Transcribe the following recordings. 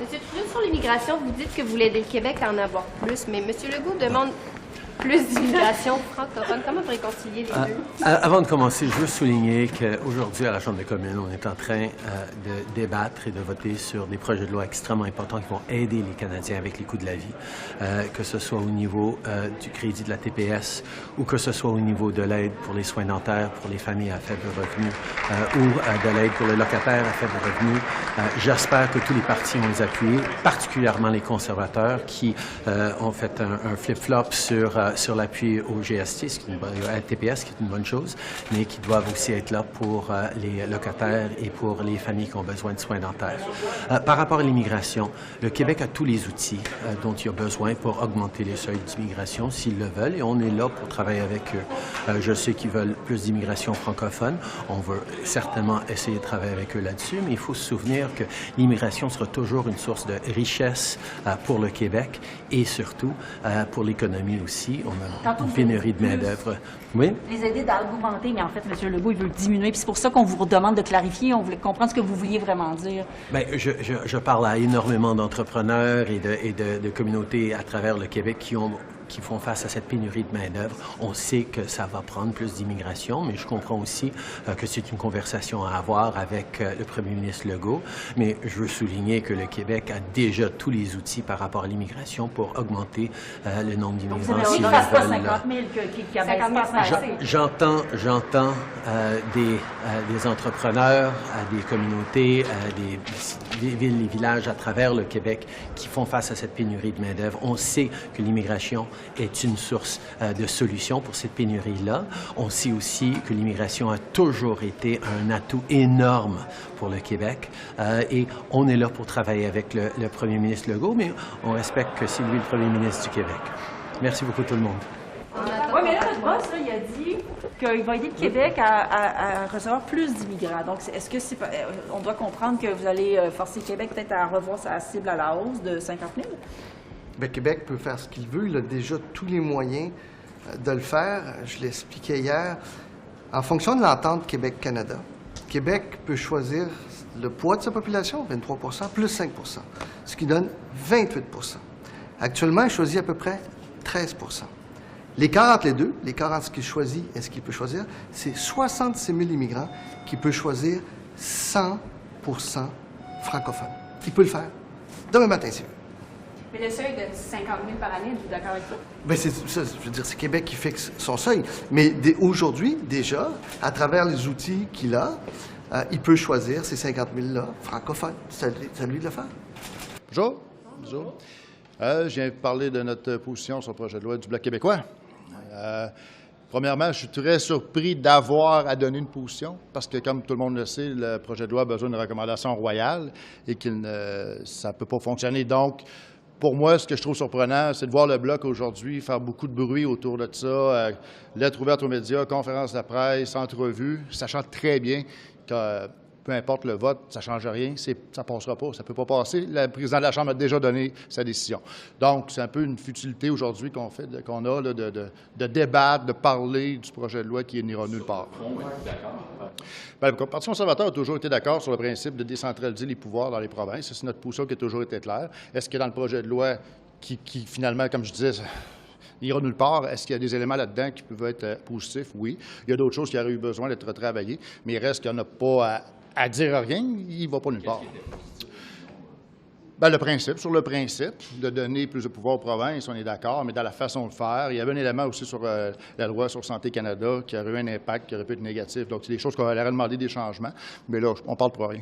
Monsieur Trudeau, sur l'immigration, vous dites que vous voulez aider le Québec à en avoir plus, mais Monsieur Legault demande plus d'immigration francophone. Comment vous réconcilier les deux? Avant de commencer, je veux souligner qu'aujourd'hui, à la Chambre des communes, on est en train de débattre et de voter sur des projets de loi extrêmement importants qui vont aider les Canadiens avec les coûts de la vie, que ce soit au niveau du crédit de la TPS ou que ce soit au niveau de l'aide pour les soins dentaires pour les familles à faible revenu ou de l'aide pour les locataires à faible revenu. J'espère que tous les partis vont les appuyer, particulièrement les conservateurs qui ont fait un flip-flop sur l'appui au GST, à la TPS, qui est une bonne chose, mais qui doivent aussi être là pour les locataires et pour les familles qui ont besoin de soins dentaires. Par rapport à l'immigration, le Québec a tous les outils dont il a besoin pour augmenter les seuils d'immigration s'ils le veulent, et on est là pour travailler avec eux. Je sais qu'ils veulent plus d'immigration francophone. On veut certainement essayer de travailler avec eux là-dessus, mais il faut se souvenir que l'immigration sera toujours une source de richesse pour le Québec et surtout pour l'économie aussi. On a une pénurie de main-d'œuvre. Oui? Les aider d'augmenter, mais en fait, M. Legault, il veut le diminuer. Puis c'est pour ça qu'on vous demande de clarifier. On voulait comprendre ce que vous vouliez vraiment dire. Bien, je parle à énormément d'entrepreneurs et de communautés à travers le Québec qui font face à cette pénurie de main-d'œuvre. On sait que ça va prendre plus d'immigration, mais je comprends aussi que c'est une conversation à avoir avec le premier ministre Legault. Mais je veux souligner que le Québec a déjà tous les outils par rapport à l'immigration pour augmenter le nombre d'immigrants. S'ils veulent 50 000 qui a 50 000 J'entends des entrepreneurs, des communautés, des villes et villages à travers le Québec qui font face à cette pénurie de main-d'œuvre. On sait que l'immigration est une source de solution pour cette pénurie-là. On sait aussi que l'immigration a toujours été un atout énorme pour le Québec et on est là pour travailler avec le premier ministre Legault, mais on respecte que c'est lui le premier ministre du Québec. Merci beaucoup tout le monde. Oui, mais là, notre boss, il a dit qu'il va aider le Québec à recevoir plus d'immigrants. Donc, est-ce que on doit comprendre que vous allez forcer le Québec peut-être à revoir sa cible à la hausse de 50 000? Bien, Québec peut faire ce qu'il veut. Il a déjà tous les moyens de le faire. Je l'expliquais hier. En fonction de l'entente Québec-Canada, Québec peut choisir le poids de sa population, 23 plus 5 ce qui donne 28 Actuellement, il choisit à peu près 13 L'écart entre les deux, l'écart entre ce qu'il choisit et ce qu'il peut choisir, c'est 66 000 immigrants qui peut choisir 100 francophone. Il peut le faire demain matin, s'il veut. Mais le seuil de 50 000 par année, êtes-vous d'accord avec ça? Bien, je veux dire, c'est Québec qui fixe son seuil. Mais aujourd'hui, déjà, à travers les outils qu'il a, il peut choisir ces 50 000-là francophones. C'est à lui de le faire. Bonjour. Bonjour. Je viens de parler de notre position sur le projet de loi du Bloc québécois. Premièrement, je suis très surpris d'avoir à donner une position parce que, comme tout le monde le sait, le projet de loi a besoin d'une recommandation royale et ça ne peut pas fonctionner. Donc, pour moi, ce que je trouve surprenant, c'est de voir le Bloc aujourd'hui faire beaucoup de bruit autour de ça, lettres ouvertes aux médias, conférences de presse, entrevues, sachant très bien que peu importe le vote, ça ne change rien, ça ne passera pas, ça ne peut pas passer. Le président de la Chambre a déjà donné sa décision. Donc, c'est un peu une futilité aujourd'hui qu'on a là, de débattre, de parler du projet de loi qui n'ira nulle part. Bien, le Parti conservateur a toujours été d'accord sur le principe de décentraliser les pouvoirs dans les provinces. C'est notre position qui a toujours été claire. Est-ce que dans le projet de loi qui finalement, comme je disais, il n'ira nulle part. Est-ce qu'il y a des éléments là-dedans qui peuvent être positifs? Oui. Il y a d'autres choses qui auraient eu besoin d'être retravaillées, mais il reste qu'il n'y en a pas à dire rien, il ne va pas nulle part. Bien, sur le principe de donner plus de pouvoir aux provinces, on est d'accord, mais dans la façon de faire, il y avait un élément aussi sur la loi sur Santé Canada qui aurait eu un impact qui aurait pu être négatif. Donc, c'est des choses qu'on aurait demandé des changements, mais là, on parle pour rien.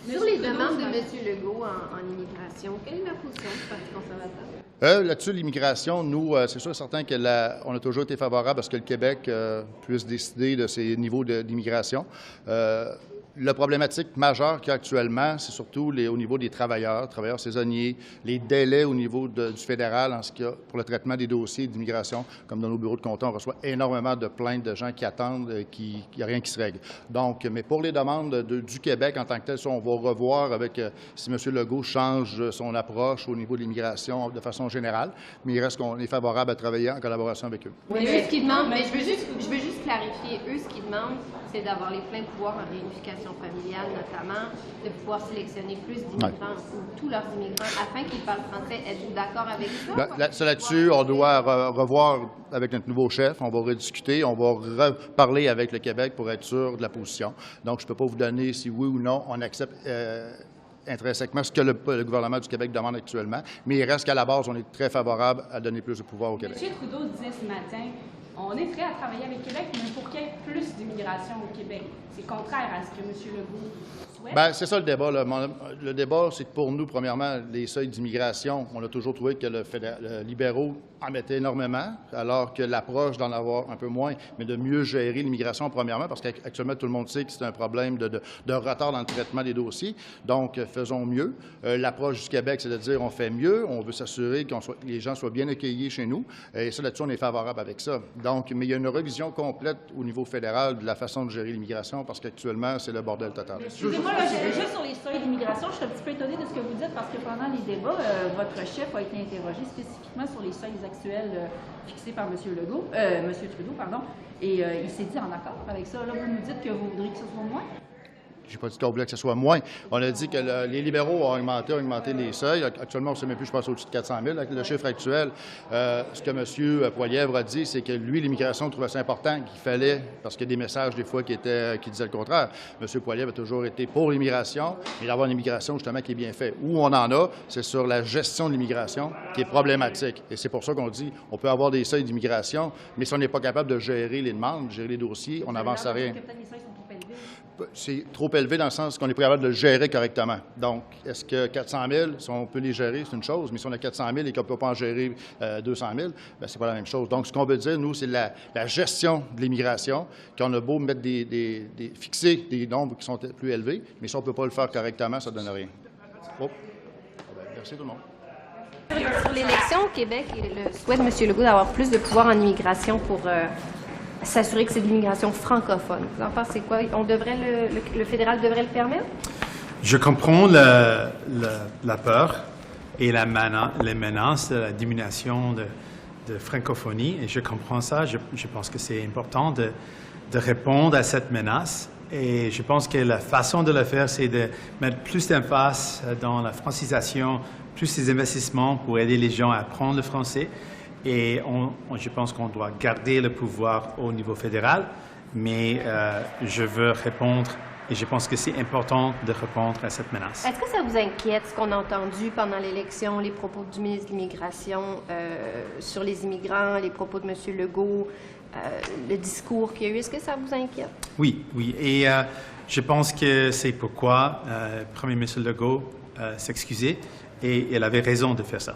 Sur les demandes de M. Legault en immigration, quelle est la position du Parti conservateur? Là-dessus, l'immigration, nous, c'est sûr et certain qu'on a toujours été favorable à ce que le Québec puisse décider de ses niveaux d'immigration. La problématique majeure qu'il y a actuellement, c'est surtout au niveau des travailleurs saisonniers, les délais au niveau du fédéral en ce qui a pour le traitement des dossiers d'immigration. Comme dans nos bureaux de comté, on reçoit énormément de plaintes de gens qui attendent, qu'il n'y a rien qui se règle. Donc, mais pour les demandes du Québec en tant que tel, ça, on va revoir avec si M. Legault change son approche au niveau de l'immigration de façon générale, mais il reste qu'on est favorable à travailler en collaboration avec eux. Oui, mais eux, ce qu'ils demandent, mais je veux juste clarifier, eux, ce qu'ils demandent, c'est d'avoir les pleins pouvoirs en réunification planification familiale notamment, de pouvoir sélectionner plus d'immigrants ou tous leurs immigrants afin qu'ils parlent français. Êtes-vous d'accord avec ça? Là-dessus, on doit revoir avec notre nouveau chef, on va rediscuter, on va reparler avec le Québec pour être sûr de la position. Donc, je ne peux pas vous donner si oui ou non on accepte intrinsèquement ce que le gouvernement du Québec demande actuellement, mais il reste qu'à la base, on est très favorable à donner plus de pouvoir au Québec. M. Trudeau disait ce matin, on est prêt à travailler avec Québec, mais pour qu'il y ait plus d'immigration au Québec. C'est contraire à ce que M. Legault souhaite. Bien, c'est ça le débat. Là. Le débat, c'est que pour nous, premièrement, les seuils d'immigration, on a toujours trouvé que le libéraux en mettaient énormément, alors que l'approche d'en avoir un peu moins, mais de mieux gérer l'immigration, premièrement, parce qu'actuellement, tout le monde sait que c'est un problème de retard dans le traitement des dossiers. Donc, faisons mieux. L'approche du Québec, c'est de dire on fait mieux, on veut s'assurer que les gens soient bien accueillis chez nous. Et ça, là-dessus, on est favorable avec ça. Donc, mais il y a une révision complète au niveau fédéral de la façon de gérer l'immigration, parce qu'actuellement, c'est le bordel total. Excusez-moi, là, juste sur les seuils d'immigration, je suis un petit peu étonnée de ce que vous dites, parce que pendant les débats, votre chef a été interrogé spécifiquement sur les seuils actuels fixés par M. Legault, M. Trudeau, pardon, et il s'est dit en accord avec ça. Là, vous nous dites que vous voudriez que ce soit moins? Je n'ai pas dit qu'on voulait que ce soit moins. On a dit que les libéraux ont augmenté les seuils. Actuellement, on ne sait même plus, je pense, au-dessus de 400 000. Avec le chiffre actuel, ce que M. Poilievre a dit, c'est que lui, l'immigration, trouvait ça important, qu'il fallait, parce qu'il y a des messages des fois qui disaient le contraire. M. Poilievre a toujours été pour l'immigration, mais d'avoir une immigration, justement, qui est bien faite. Où on en a, c'est sur la gestion de l'immigration qui est problématique. Et c'est pour ça qu'on dit, on peut avoir des seuils d'immigration, mais si on n'est pas capable de gérer les demandes, gérer les dossiers, on n'avance à rien. C'est trop élevé dans le sens qu'on est capable de le gérer correctement. Donc, est-ce que 400 000, si on peut les gérer, c'est une chose, mais si on a 400 000 et qu'on ne peut pas en gérer 200 000, bien, c'est pas la même chose. Donc, ce qu'on veut dire, nous, c'est la gestion de l'immigration, qu'on a beau mettre fixer des nombres qui sont plus élevés, mais si on ne peut pas le faire correctement, ça ne donne rien. Oh. Merci tout le monde. Sur l'élection au Québec, il souhaite M. Legault d'avoir plus de pouvoir en immigration pour s'assurer que c'est de l'immigration francophone. Vous en pensez quoi? Le fédéral devrait le permettre? Je comprends la peur et les menaces de la diminution de francophonie, et je comprends ça. Je pense que c'est important de répondre à cette menace. Et je pense que la façon de le faire, c'est de mettre plus d'emphase dans la francisation, plus des investissements pour aider les gens à apprendre le français. Et je pense qu'on doit garder le pouvoir au niveau fédéral, mais je veux répondre, et je pense que c'est important de répondre à cette menace. Est-ce que ça vous inquiète, ce qu'on a entendu pendant l'élection, les propos du ministre de l'Immigration sur les immigrants, les propos de M. Legault, le discours qu'il y a eu? Est-ce que ça vous inquiète? Oui. Et je pense que c'est pourquoi le Premier ministre Legault s'excusait, et il avait raison de faire ça.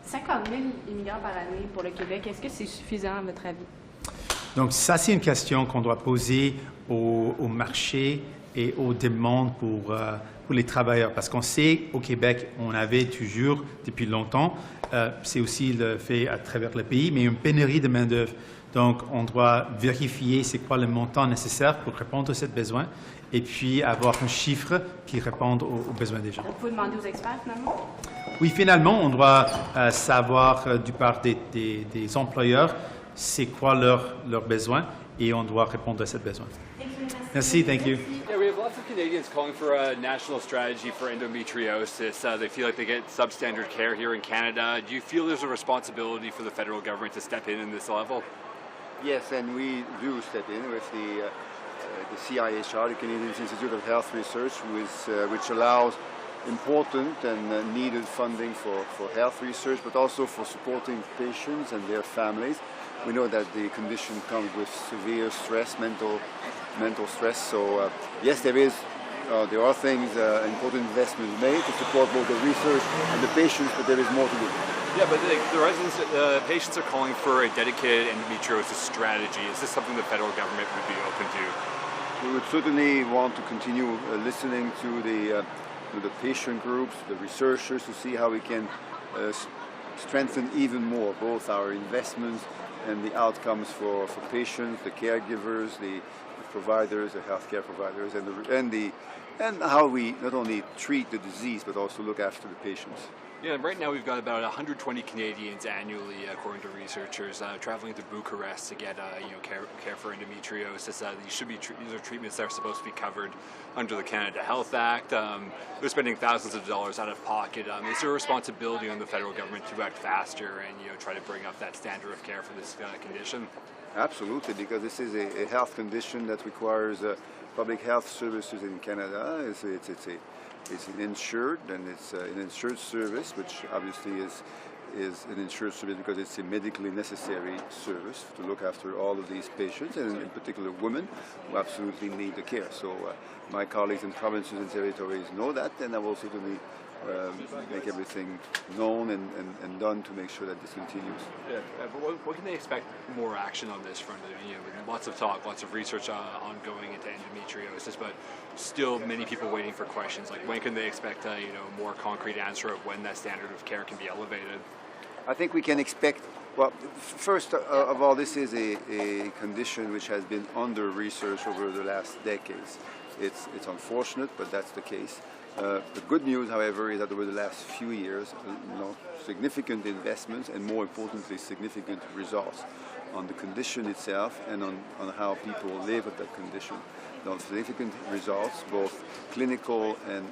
50 000 immigrants par année pour le Québec, est-ce que c'est suffisant à votre avis? Donc ça, c'est une question qu'on doit poser au marché et aux demandes pour les travailleurs. Parce qu'on sait, au Québec, on avait toujours, depuis longtemps, c'est aussi le fait à travers le pays, mais une pénurie de main-d'œuvre. Donc, on doit vérifier c'est quoi le montant nécessaire pour répondre à ce besoin et puis avoir un chiffre qui réponde aux besoins des gens. Vous pouvez demander aux experts, finalement? Oui, finalement, on doit savoir du part des employeurs c'est quoi leurs besoins et on doit répondre à ces besoins. Merci, thank you. Yeah, we have lots of Canadians calling for a national strategy for endometriosis. They feel like they get substandard care here in Canada. Do you feel there's a responsibility for the federal government to step in this level? Yes, and we do step in with the CIHR, the Canadian Institute of Health Research, which allows important and needed funding for health research, but also for supporting patients and their families. We know that the condition comes with severe stress, mental stress. So yes, there are things, important investments made to support both the research and the patients, but there is more to do. Yeah, but the patients are calling for a dedicated endometriosis strategy. Is this something the federal government would be open to? We would certainly want to continue listening to the patient groups, the researchers, to see how we can strengthen even more both our investments and the outcomes for patients, the caregivers, the providers, the healthcare providers, and and how we not only treat the disease but also look after the patients. Yeah, right now we've got about 120 Canadians annually, according to researchers, traveling to Bucharest to get care for endometriosis. These are treatments that are supposed to be covered under the Canada Health Act. They're spending thousands of dollars out of pocket. Is there a responsibility on the federal government to act faster and try to bring up that standard of care for this condition? Absolutely, because this is a health condition that requires public health services in Canada. It's an insured, and it's an insured service, which obviously is an insured service because it's a medically necessary service to look after all of these patients, and in particular women who absolutely need the care. So my colleagues in provinces and territories know that, and I will certainly make everything known and done to make sure that this continues. Yeah, but what can they expect more action on this front? Lots of talk, lots of research ongoing into endometriosis, but still many people waiting for questions. Like, when can they expect a more concrete answer of when that standard of care can be elevated? I think we can expect, well, first of all, this is a condition which has been under-researched over the last decades. It's unfortunate, but that's the case. The good news, however, is that over the last few years, significant investments and, more importantly, significant results on the condition itself and on how people live with that condition. Significant results, both clinical and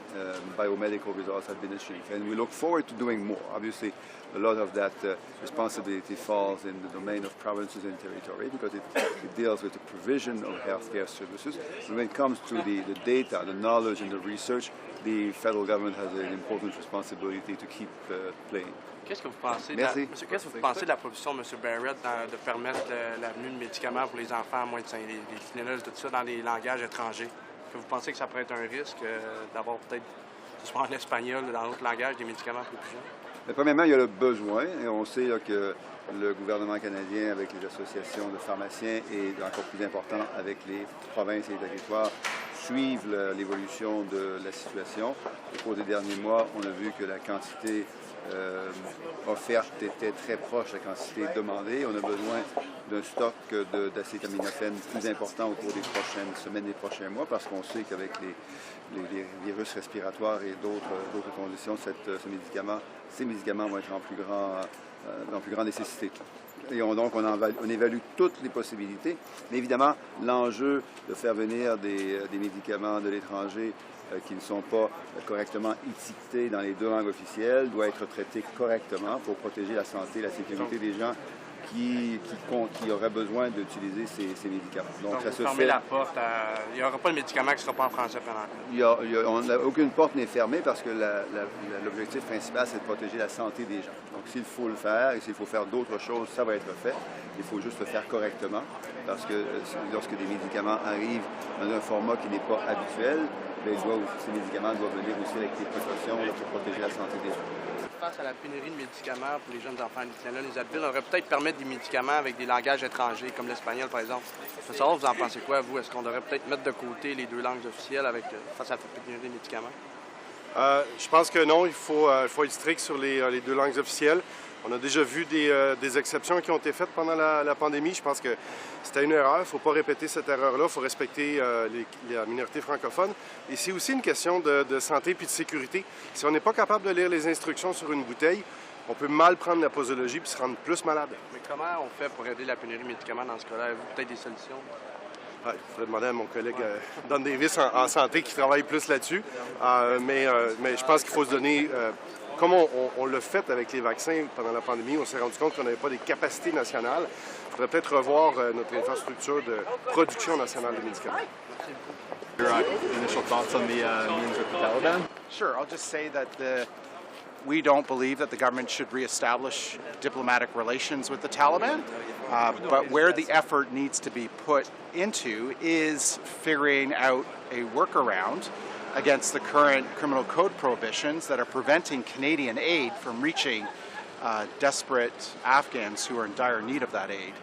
biomedical results, have been achieved, and we look forward to doing more. Obviously, a lot of that responsibility falls in the domain of provinces and territory because it deals with the provision of healthcare services. And when it comes to the data, the knowledge and the research, the federal government has an important responsibility to keep playing. Qu'est-ce que vous pensez qu'est-ce que vous pensez de la proposition de M. Barrett de permettre l'avenue de médicaments pour les enfants à moins de 5 ans, les Tylenol, tout ça, dans les langages étrangers? Est-ce que vous pensez que ça pourrait être un risque d'avoir peut-être, que ce soit en espagnol ou dans d'autres langages, des médicaments pour les plus jeunes? Mais premièrement, il y a le besoin, et on sait que le gouvernement canadien, avec les associations de pharmaciens, est encore plus important avec les provinces et les territoires, suivent l'évolution de la situation. Au cours des derniers mois, on a vu que la quantité offerte était très proche de la quantité demandée. On a besoin d'un stock d'acétaminophène plus important au cours des prochaines semaines, des prochains mois, parce qu'on sait qu'avec les virus respiratoires et d'autres conditions, ces médicaments vont être en plus grande nécessité. Et donc, on évalue toutes les possibilités. Mais évidemment, l'enjeu de faire venir des médicaments de l'étranger qui ne sont pas correctement étiquetés dans les 2 langues officielles doit être traité correctement pour protéger la santé et la sécurité des gens qui auraient besoin d'utiliser ces médicaments. Donc ça se fait. La porte il n'y aura pas de médicament qui ne sera pas en français pendant aucune porte n'est fermée parce que l'objectif principal, c'est de protéger la santé des gens. Donc s'il faut le faire et s'il faut faire d'autres choses, ça va être fait. Il faut juste le faire correctement parce que lorsque des médicaments arrivent dans un format qui n'est pas habituel, ces médicaments doivent venir aussi avec des précautions pour protéger la santé des gens. Face à la pénurie de médicaments pour les jeunes enfants les Advil, on aurait peut-être permettre des médicaments avec des langages étrangers, comme l'espagnol par exemple. Je veux savoir, vous en pensez quoi, vous? Est-ce qu'on devrait peut-être mettre de côté les 2 langues officielles face à la pénurie de médicaments? Je pense que non, il faut être strict sur les 2 langues officielles. On a déjà vu des exceptions qui ont été faites pendant la pandémie. Je pense que c'était une erreur. Il ne faut pas répéter cette erreur-là. Il faut respecter la minorité francophone. Et c'est aussi une question de santé et de sécurité. Si on n'est pas capable de lire les instructions sur une bouteille, on peut mal prendre la posologie puis se rendre plus malade. Mais comment on fait pour aider la pénurie de médicaments dans ce cas-là? Avez-vous peut-être des solutions? Il faudrait demander à mon collègue Don Davis en santé qui travaille plus là-dessus. Mais je pense qu'il faut se donner... Comme on l'a fait avec les vaccins pendant la pandémie, on s'est rendu compte qu'on n'avait pas des capacités nationales. Il faudrait peut-être revoir notre infrastructure de production nationale de médicaments. Your initial thoughts on the meetings with the Taliban? Sure. I'll just say that we don't believe that the government should reestablish diplomatic relations with the Taliban, but where the effort needs to be put into is figuring out a workaround against the current criminal code prohibitions that are preventing Canadian aid from reaching desperate Afghans who are in dire need of that aid.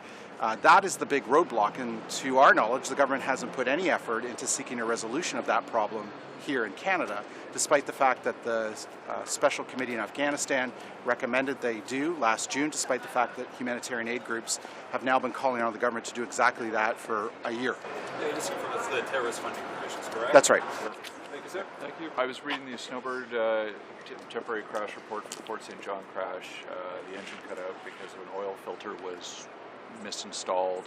That is the big roadblock, and to our knowledge, the government hasn't put any effort into seeking a resolution of that problem here in Canada, despite the fact that the Special Committee in Afghanistan recommended they do last June, despite the fact that humanitarian aid groups have now been calling on the government to do exactly that for a year. Yeah, just from the terrorist funding provisions, correct? That's right. it. Thank you. I was reading the Snowbird temporary crash report for the Fort St. John crash. The engine cut out because of an oil filter was misinstalled.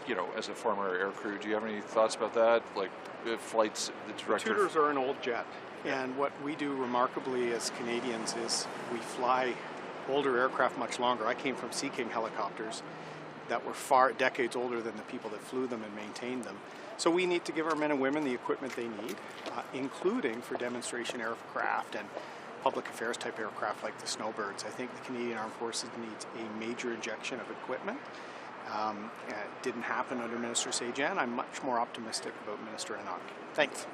You know, as a former air crew, do you have any thoughts about that? Like flights, the director... Tudors are an old jet, and what we do remarkably as Canadians is we fly older aircraft much longer. I came from Sea King helicopters that were decades older than the people that flew them and maintained them. So we need to give our men and women the equipment they need, including for demonstration aircraft and public affairs type aircraft like the Snowbirds. I think the Canadian Armed Forces needs a major injection of equipment. It didn't happen under Minister Sajjan. I'm much more optimistic about Minister Enoch. Thanks.